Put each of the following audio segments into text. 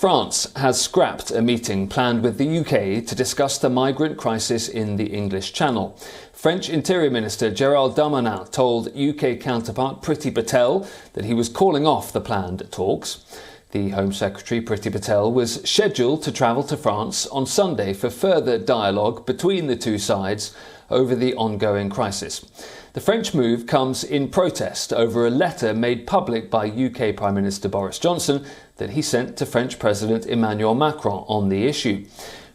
France has scrapped a meeting planned with the UK to discuss the migrant crisis in the English Channel. French Interior Minister Gérald Darmanin told UK counterpart Priti Patel that he was calling off the planned talks. The Home Secretary Priti Patel was scheduled to travel to France on Sunday for further dialogue between the two sides over the ongoing crisis. The French move comes in protest over a letter made public by UK Prime Minister Boris Johnson that he sent to French President Emmanuel Macron on the issue.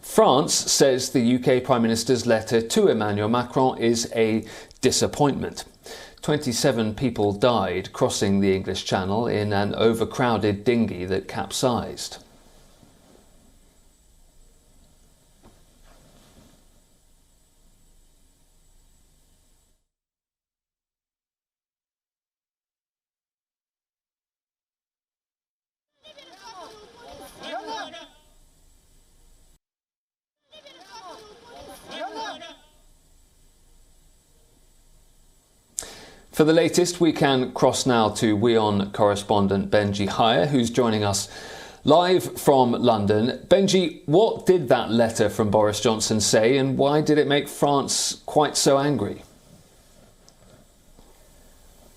France says the UK Prime Minister's letter to Emmanuel Macron is a disappointment. 27 people died crossing the English Channel in an overcrowded dinghy that capsized. For the latest, we can cross now to WION correspondent Benji Hire, who's joining us live from London. Benji, what did that letter from Boris Johnson say, and why did it make France quite so angry?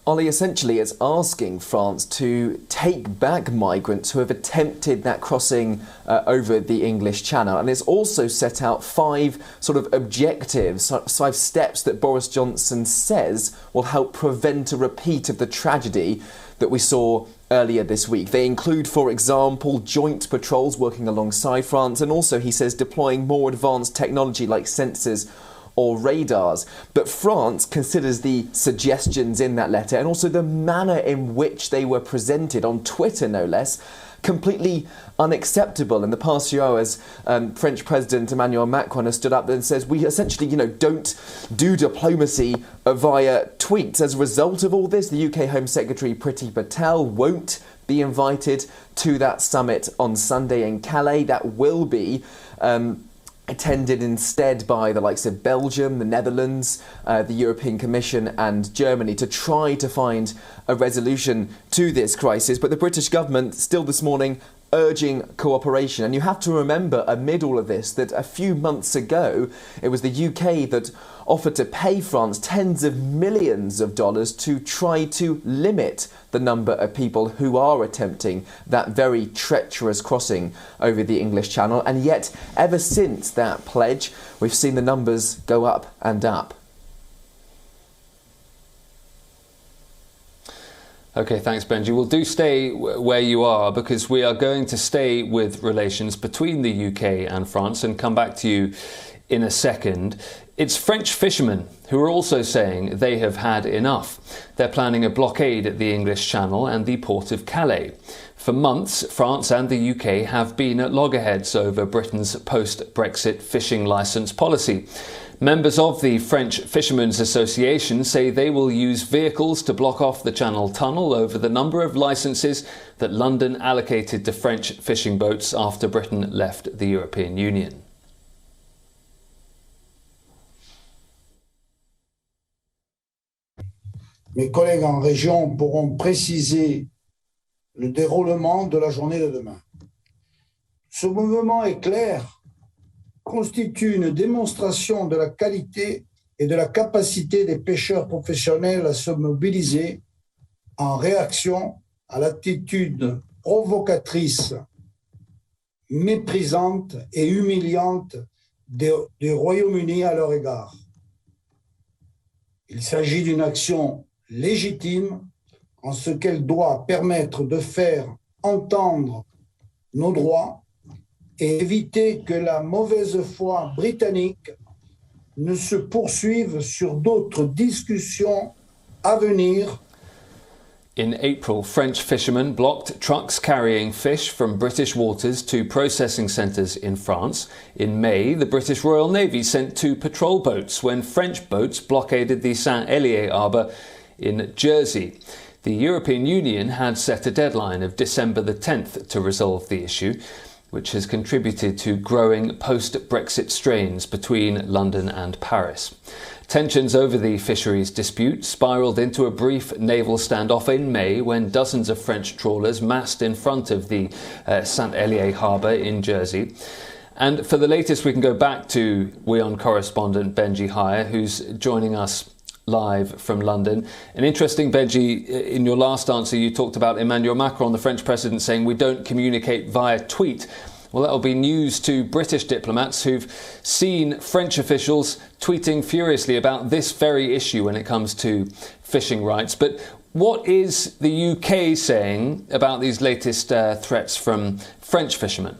Ollie, essentially it's asking France to take back migrants who have attempted that crossing over the English Channel. And it's also set out 5 sort of objectives, 5 steps that Boris Johnson says will help prevent a repeat of the tragedy that we saw earlier this week. They include, for example, joint patrols working alongside France, and also, he says, deploying more advanced technology like sensors or radars. But France considers the suggestions in that letter, and also the manner in which they were presented on Twitter, no less, completely unacceptable. In the past few hours, French President Emmanuel Macron has stood up and says we essentially, don't do diplomacy via tweets. As a result of all this, the UK Home Secretary Priti Patel won't be invited to that summit on Sunday in Calais. That will be attended instead by the likes of Belgium, the Netherlands, the European Commission and Germany to try to find a resolution to this crisis. But the British government still this morning urging cooperation. And you have to remember, amid all of this, that a few months ago it was the UK that offered to pay France tens of millions of dollars to try to limit the number of people who are attempting that very treacherous crossing over the English Channel. And yet, ever since that pledge, we've seen the numbers go up and up. OK, thanks, Benji. Well, do stay where you are, because we are going to stay with relations between the UK and France and come back to you in a second. It's French fishermen who are also saying they have had enough. They're planning a blockade at the English Channel and the port of Calais. For months, France and the UK have been at loggerheads over Britain's post-Brexit fishing licence policy. Members of the French Fishermen's Association say they will use vehicles to block off the Channel Tunnel over the number of licences that London allocated to French fishing boats after Britain left the European Union. Mes collègues en région pourront préciser le déroulement de la journée de demain. Ce mouvement est clair, constitue une démonstration de la qualité et de la capacité des pêcheurs professionnels à se mobiliser en réaction à l'attitude provocatrice, méprisante et humiliante du Royaume-Uni à leur égard. Il s'agit d'une action légitime en ce qu'elle doit permettre de faire entendre nos droits et éviter que la mauvaise foi britannique ne se poursuive sur d'autres discussions à venir. In April, French fishermen blocked trucks carrying fish from British waters to processing centres in France. In May, the British Royal Navy sent 2 patrol boats when French boats blockaded the Saint-Hélier harbour in Jersey. The European Union had set a deadline of December the 10th to resolve the issue. which has contributed to growing post-Brexit strains between London and Paris. Tensions over the fisheries dispute spiralled into a brief naval standoff in May when dozens of French trawlers massed in front of the Saint-Hélier harbour in Jersey. And for the latest, we can go back to WION correspondent Benji Hire, who's joining us live from London. And interesting, Benji, in your last answer, you talked about Emmanuel Macron, the French president, saying we don't communicate via tweet. Well, that'll be news to British diplomats who've seen French officials tweeting furiously about this very issue when it comes to fishing rights. But what is the UK saying about these latest threats from French fishermen?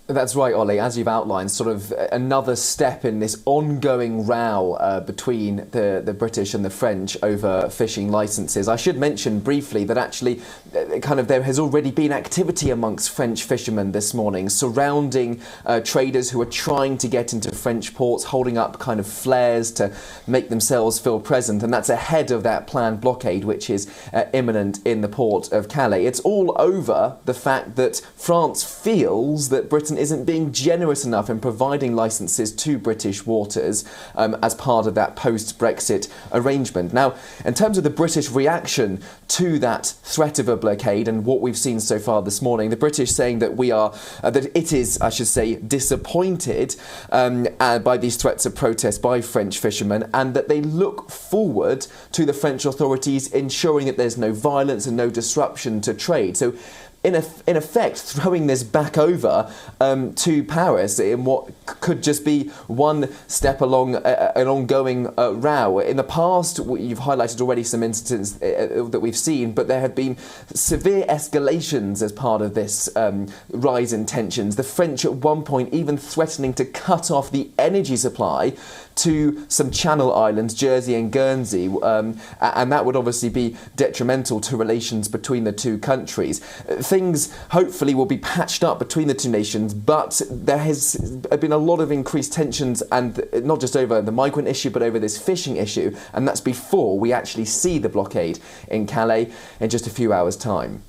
That's right, Ollie. As you've outlined, sort of another step in this ongoing row between the British and the French over fishing licences. I should mention briefly that actually there has already been activity amongst French fishermen this morning surrounding traders who are trying to get into French ports, holding up kind of flares to make themselves feel present. And that's ahead of that planned blockade, which is imminent in the port of Calais. It's all over the fact that France feels that Britain isn't being generous enough in providing licences to British waters as part of that post-Brexit arrangement. Now, in terms of the British reaction to that threat of a blockade and what we've seen so far this morning, the British saying that that it is, I should say, disappointed by these threats of protest by French fishermen, and that they look forward to the French authorities ensuring that there's no violence and no disruption to trade. So in effect, throwing this back over to Paris in what could just be one step along an ongoing row. In the past, you've highlighted already some incidents that we've seen, but there have been severe escalations as part of this rise in tensions. The French at one point even threatening to cut off the energy supply to some Channel Islands, Jersey and Guernsey, and that would obviously be detrimental to relations between the two countries. Things hopefully will be patched up between the two nations, but there has been a lot of increased tensions, and not just over the migrant issue, but over this fishing issue, and that's before we actually see the blockade in Calais in just a few hours' time.